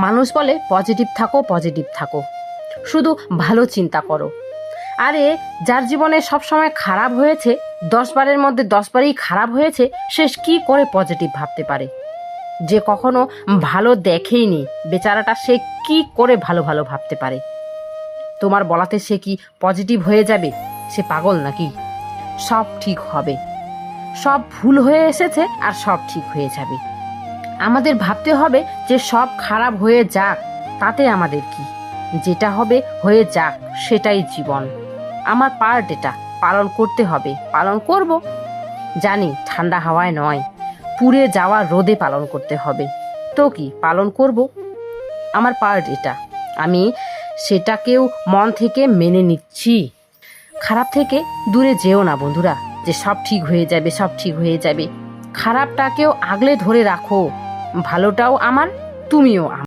মানুষ বলে পজিটিভ থাকো, পজিটিভ থাকো, শুধু ভালো চিন্তা করো। আরে যার জীবনে সবসময় খারাপ হয়েছে, 10 বারের মধ্যে 10 বারই খারাপ হয়েছে, সে কি করে পজিটিভ ভাবতে পারে? যে কখনো ভালো দেখেইনি বেচারাটা, সে কি করে ভালো ভালো ভাবতে পারে? তোমার বলাতে সে কি পজিটিভ হয়ে যাবে? সে পাগল নাকি? সব ঠিক হবে, সব ভুল হয়ে এসেছে আর সব ঠিক হয়ে যাবে। আমাদের ভাবতে হবে যে সব খারাপ হয়ে যাক, তাতে আমাদের কি? যেটা হবে হয়ে যাক, সেটাই জীবন। আমার পার্ট এটা পালন করতে হবে, পালন করব। জানি ঠান্ডা হাওয়ায় নয়, পুড়ে যাওয়া রোদে পালন করতে হবে। তো কি পালন করব, আমার পার্ট এটা। আমি সেটাকেও মন থেকে মেনে নিচ্ছি। খারাপ থেকে দূরে যেও না বন্ধুরা, যে সব ঠিক হয়ে যাবে, সব ঠিক হয়ে যাবে। খারাপটাকেও আগলে ধরে রাখো, ভালোটাও আমার, তুমিও আমার।